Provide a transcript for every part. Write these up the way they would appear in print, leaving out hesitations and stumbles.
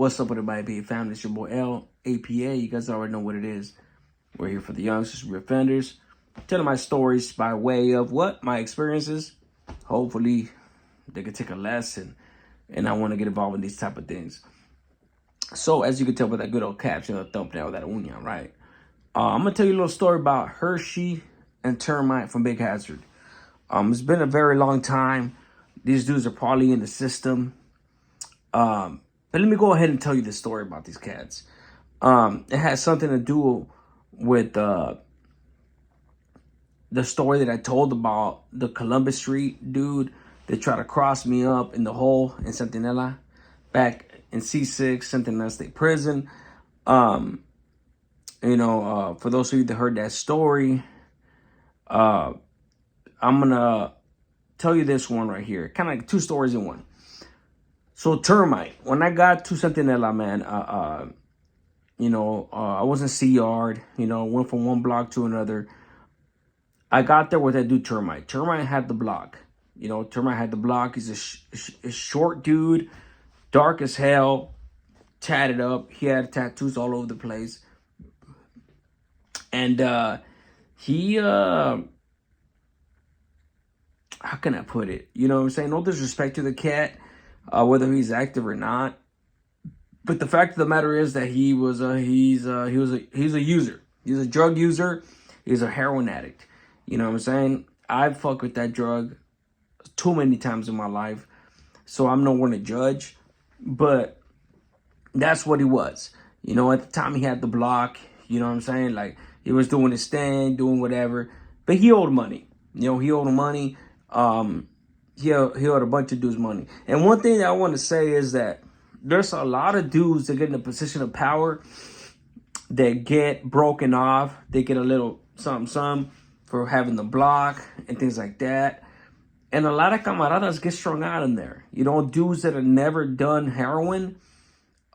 What's up with everybody, family? It's your boy L, APA. You guys already know what it is. We're here for the youngsters, reoffenders, telling my stories by way of what? My experiences. Hopefully, they can take a lesson, and I want to get involved in these type of things. So, as you can tell by that good old caption, the thumbnail, that uña, right? I'm going to tell you a little story about Hershey and Termite from Big Hazard. It's been a very long time. These dudes are probably in the system. But let me go ahead and tell you the story about these cats. It has something to do with the story that I told about the Columbus Street dude that tried to cross me up in the hole in Centinela back in C6, Centinela State Prison. For those of you that heard that story, I'm going to tell you this one right here. Kind of like two stories in one. So Termite, when I got to Centinela, man, I was in C-Yard, went from one block to another. I got there with that dude Termite. Termite had the block. Termite had the block. He's a short dude, dark as hell, tatted up. He had tattoos all over the place. And he, how can I put it? You know what I'm saying? No disrespect to the cat. Whether he's active or not, but the fact of the matter is that he was a user. He's a drug user. He's a heroin addict. You know what I'm saying? I've fucked with that drug too many times in my life, so I'm no one to judge. But that's what he was. At the time he had the block. You know what I'm saying? Like, he was doing his thing, doing whatever. But he owed money. He owed money. He owed a bunch of dudes money. And one thing that I want to say is that there's a lot of dudes that get in a position of power that get broken off. They get a little something for having the block and things like that. And a lot of camaradas get strung out in there. Dudes that have never done heroin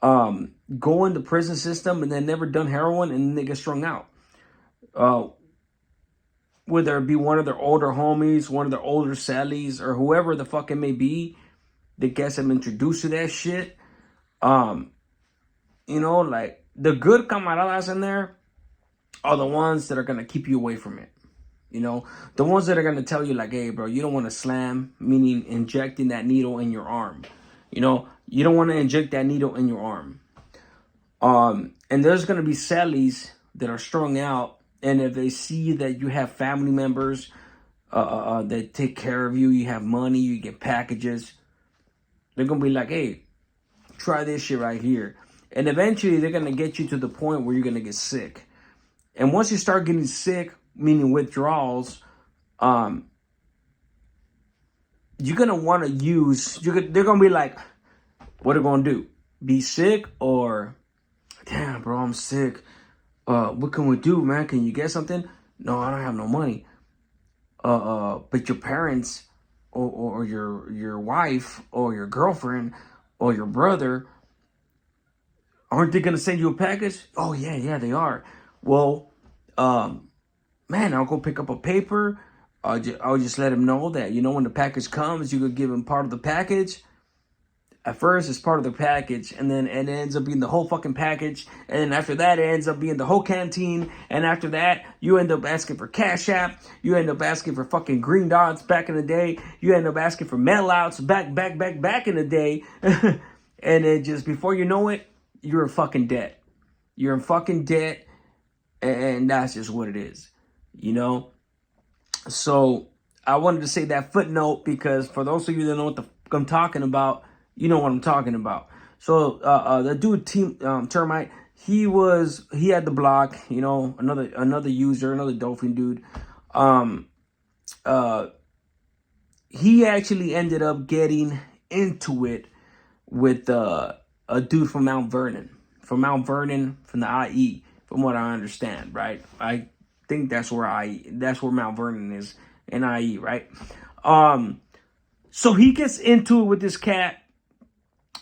go in the prison system and then never done heroin and then they get strung out. Whether it be one of their older homies, one of their older cellies, or whoever the fuck it may be that gets them introduced to that shit. Like, the good camaradas in there are the ones that are going to keep you away from it. The ones that are going to tell you, like, hey, bro, you don't want to slam, meaning injecting that needle in your arm. You don't want to inject that needle in your arm. And there's going to be cellies that are strung out. And if they see that you have family members that take care of you, you have money, you get packages, they're going to be like, hey, try this shit right here. And eventually they're going to get you to the point where you're going to get sick. And once you start getting sick, meaning withdrawals, you're going to want to use, they're going to be like, what are they going to do? Be sick or, damn, bro, I'm sick. What can we do, man? Can you get something? No, I don't have no money. But your parents or your wife or your girlfriend or your brother, aren't they going to send you a package? Oh, yeah, they are. Well, man, I'll go pick up a paper. I'll just let them know that, when the package comes, you could give them part of the package. At first, it's part of the package, and then it ends up being the whole fucking package. And then after that, it ends up being the whole canteen. And after that, you end up asking for Cash App. You end up asking for fucking green dots back in the day. You end up asking for mail outs back in the day. And then just before you know it, you're in fucking debt. You're in fucking debt, and that's just what it is, So I wanted to say that footnote because for those of you that know what the fuck I'm talking about, you know what I'm talking about. So the dude Termite, he had the block, another user, another dolphin dude. He actually ended up getting into it with a dude from Mount Vernon, from the IE, from what I understand, right? I think that's where Mount Vernon is in IE, right? So he gets into it with this cat.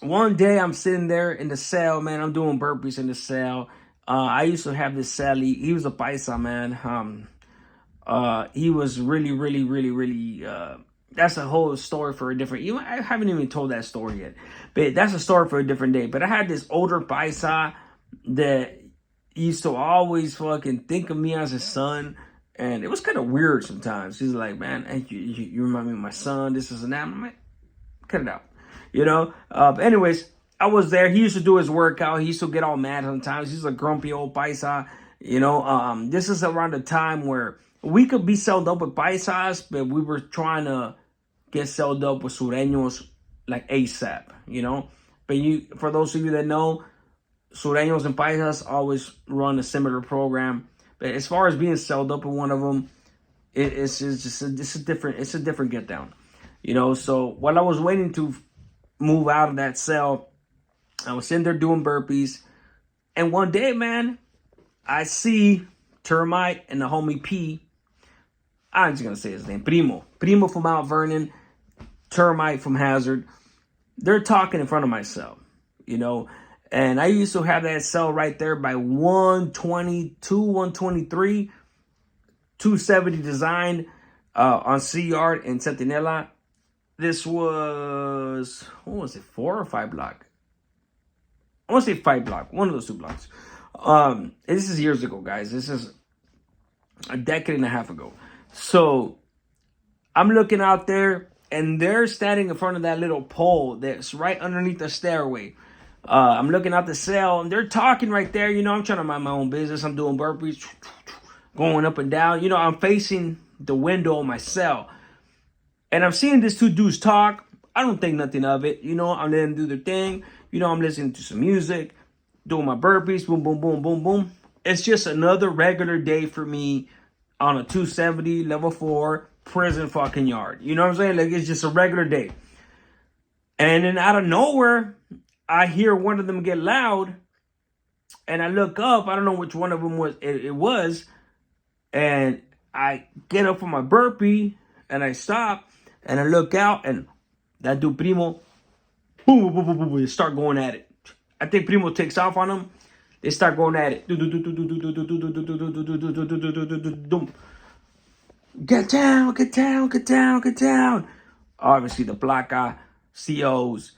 One day I'm sitting there in the cell, man. I'm doing burpees in the cell. I used to have this cellie. He was a paisa, man. He was really that's a whole story for a different. I haven't even told that story yet, but that's a story for a different day. But I had this older paisa that used to always fucking think of me as his son, and it was kind of weird sometimes. He's like, "Man, hey, you remind me of my son. This is and that." I'm like, cut it out, you know. But anyways, I was there. He used to do his workout. He used to get all mad sometimes. He's a grumpy old paisa, you know. This is around the time where we could be sold up with paisas, but we were trying to get sold up with Sureños like ASAP, you know. But for those of you that know, Sureños and paisas always run a similar program. But as far as being sold up with one of them, it's a different get down, you know. So while I was waiting to move out of that cell, I was sitting there doing burpees, and one day, man, I see Termite and the homie P. I'm just gonna say his name, Primo from Mount Vernon, Termite from Hazard. They're talking in front of my cell, you know. And I used to have that cell right there by 122, 123, 270 design on C Yard in Centinela. This was, what was it, 4 or 5 block? I want to say 5 block, one of those 2 blocks. This is years ago, guys. This is a decade and a half ago. So I'm looking out there, and they're standing in front of that little pole that's right underneath the stairway. I'm looking out the cell, and they're talking right there. You know, I'm trying to mind my own business. I'm doing burpees, going up and down. You know, I'm facing the window of my cell, and I'm seeing these 2 dudes talk. I don't think nothing of it. You know, I'm letting them do their thing. You know, I'm listening to some music, doing my burpees, boom, boom, boom, boom, boom. It's just another regular day for me on a 270 level 4 prison fucking yard. You know what I'm saying? Like, it's just a regular day. And then out of nowhere, I hear one of them get loud, and I look up. I don't know which one of them it was, and I get up from my burpee, and I stop, and I look out, and that dude Primo, boom, boom, boom, boom, boom, they start going at it. I think Primo takes off on them. They start going at it. Get down, get down, get down, get down. Obviously, the black guy COs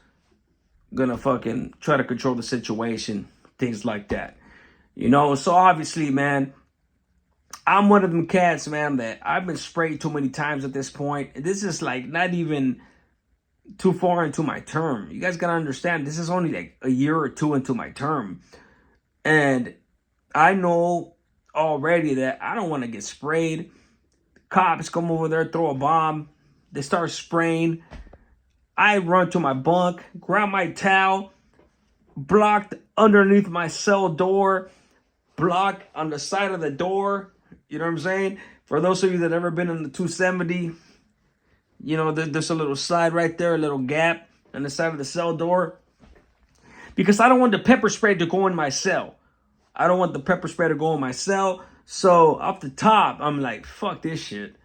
gonna fucking try to control the situation, things like that, you know. So obviously, man, I'm one of them cats, man, that I've been sprayed too many times at this point. This is like not even too far into my term. You guys gotta understand, this is only like a year or 2 into my term, and I know already that I don't want to get sprayed. Cops come over there, throw a bomb, they start spraying. I run to my bunk, grab my towel, blocked underneath my cell door, block on the side of the door. You know what I'm saying? For those of you that have ever been in the 270, you know, there's a little side right there, a little gap on the side of the cell door. Because I don't want the pepper spray to go in my cell. I don't want the pepper spray to go in my cell. So off the top, I'm like, fuck this shit.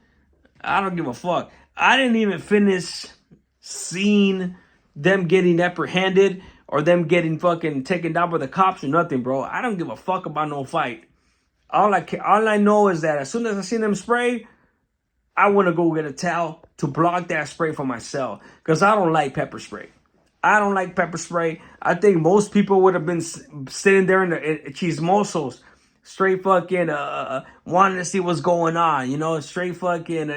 I don't give a fuck. I didn't even finish seeing them getting apprehended or them getting fucking taken down by the cops or nothing, bro. I don't give a fuck about no fight. All I know is that as soon as I see them spray, I want to go get a towel to block that spray from my cell, because I don't like pepper spray. I don't like pepper spray. I think most people would have been sitting there in the chismosos, straight fucking wanting to see what's going on, you know, straight fucking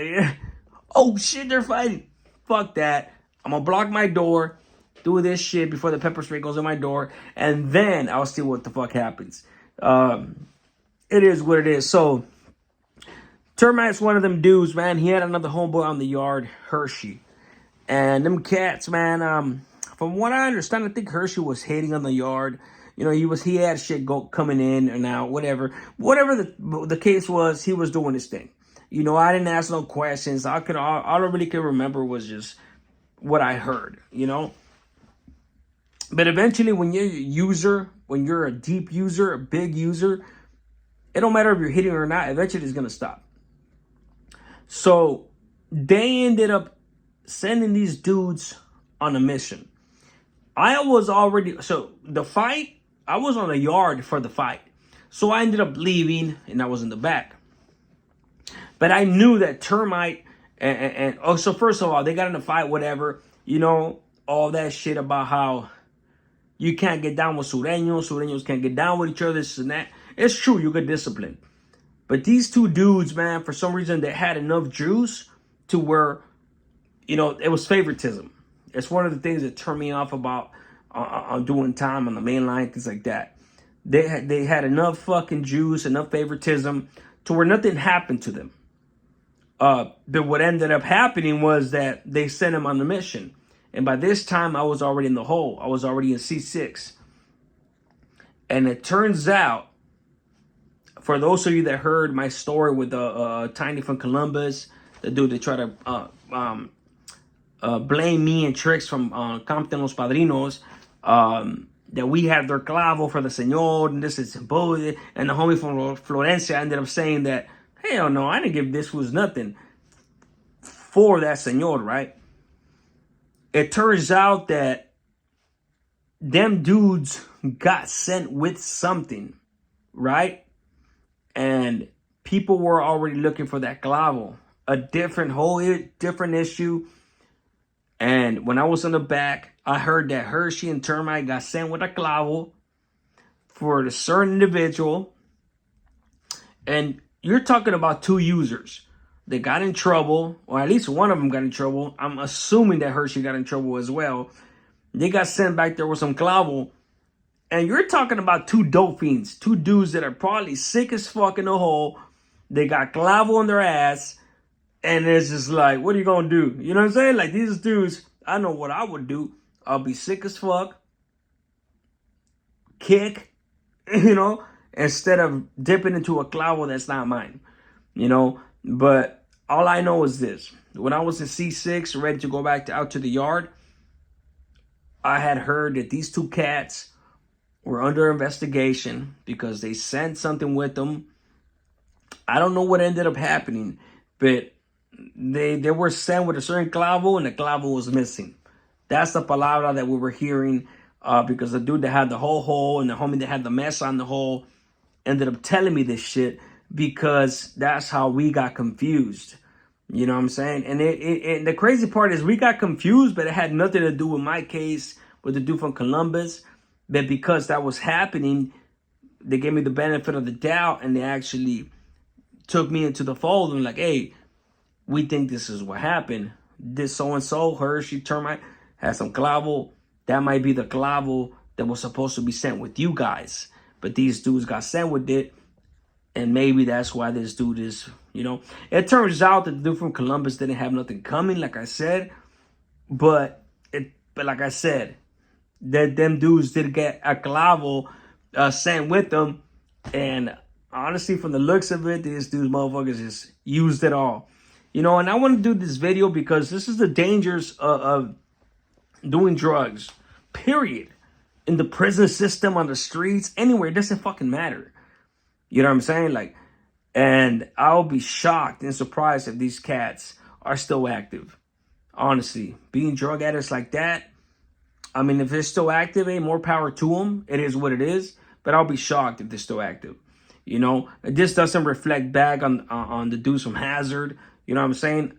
oh shit, they're fighting. Fuck that. I'm gonna block my door, do this shit before the pepper spray goes in my door, and then I'll see what the fuck happens. It is what it is. So Termite's one of them dudes, man. He had another homeboy on the yard, Hershey. And them cats, man, from what I understand, I think Hershey was hating on the yard. You know, he had shit coming in and out, whatever. Whatever the case was, he was doing his thing. You know, I didn't ask no questions. All I really could remember was just what I heard, you know. But eventually, when you're a user, when you're a deep user, a big user, it don't matter if you're hitting or not. Eventually, it's gonna stop. So they ended up sending these dudes on a mission. I was the fight, I was on the yard for the fight. So I ended up leaving, and I was in the back. But I knew that Termite And oh, so first of all, they got in a fight, whatever. You know, all that shit about how you can't get down with Sureños. Sureños can't get down with each other, this and that. It's true, you get disciplined. But these two dudes, man, for some reason, they had enough juice to where, you know, it was favoritism. It's one of the things that turned me off about on doing time on the main line, things like that. They had enough fucking juice, enough favoritism to where nothing happened to them. But what ended up happening was that they sent him on the mission. And by this time, I was already in the hole. I was already in C6. And it turns out, for those of you that heard my story with Tiny from Columbus, the dude that tried to blame me and tricks from Compton Los Padrinos, that we had their clavo for the señor, and this is bullshit. And the homie from Florencia ended up saying that, hell no, I didn't give this was nothing for that señor, right? It turns out that them dudes got sent with something, right? And people were already looking for that clavo, a different issue. And when I was on the back, I heard that Hershey and Termite got sent with a clavo for a certain individual. And you're talking about two users. They got in trouble, or at least one of them got in trouble. I'm assuming that Hershey got in trouble as well. They got sent back there with some clavo. And you're talking about two dope fiends, two dudes that are probably sick as fuck in the hole. They got clavo on their ass. And it's just like, what are you going to do? You know what I'm saying? Like, these dudes, I know what I would do. I'll be sick as fuck. Kick, you know, instead of dipping into a clavo that's not mine, you know. But all I know is this. When I was in C6, ready to go back out to the yard, I had heard that these two cats were under investigation because they sent something with them. I don't know what ended up happening, but they were sent with a certain clavo, and the clavo was missing. That's the palabra that we were hearing, because the dude that had the whole hole and the homie that had the mess on the hole ended up telling me this shit, because that's how we got confused. You know what I'm saying? And and the crazy part is we got confused, but it had nothing to do with my case with the dude from Columbus. But because that was happening, they gave me the benefit of the doubt, and they actually took me into the fold and like, hey, we think this is what happened. This so-and-so, Hershey, Termite, has some clavo. That might be the clavo that was supposed to be sent with you guys. But these dudes got sent with it. And maybe that's why this dude is, you know. It turns out that the dude from Columbus didn't have nothing coming, like I said. But like I said, that them dudes did get a clavo sent with them. And honestly, from the looks of it, these dudes motherfuckers just used it all. You know, and I want to do this video because this is the dangers of doing drugs, period. In the prison system, on the streets, anywhere, it doesn't fucking matter. You know what I'm saying? Like, and I'll be shocked and surprised if these cats are still active. Honestly, being drug addicts like that, I mean, if they're still active, more power to them. It is what it is. But I'll be shocked if they're still active. You know, this doesn't reflect back on the dudes from Hazard. You know what I'm saying?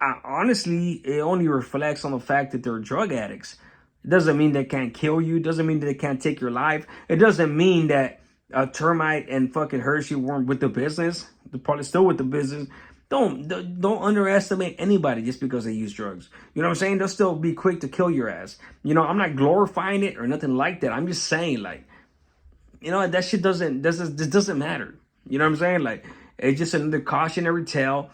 Honestly, it only reflects on the fact that they're drug addicts. It doesn't mean they can't kill you. It doesn't mean that they can't take your life. It doesn't mean that Termite and fucking Hershey weren't with the business. They're probably still with the business. Don't underestimate anybody just because they use drugs. You know what I'm saying? They'll still be quick to kill your ass. You know, I'm not glorifying it or nothing like that. I'm just saying, like, you know, that shit doesn't matter. You know what I'm saying? Like, it's just another cautionary tale.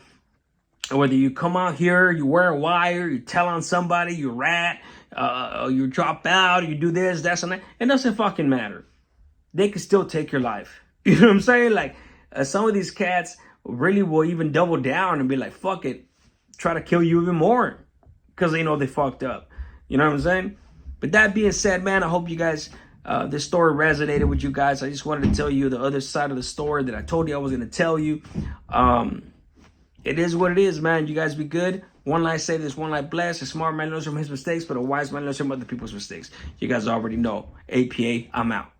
Whether you come out here, you wear a wire, you tell on somebody, you rat, you drop out, you do this, that, and that, it doesn't fucking matter. They can still take your life. You know what I'm saying? Like, some of these cats really will even double down and be like, fuck it, try to kill you even more because they know they fucked up. You know what I'm saying? But that being said, man, I hope you guys, this story resonated with you guys. I just wanted to tell you the other side of the story that I told you I was going to tell you. It is what it is, man. You guys be good. One life saved is one life blessed. A smart man learns from his mistakes, but a wise man learns from other people's mistakes. You guys already know. APA, I'm out.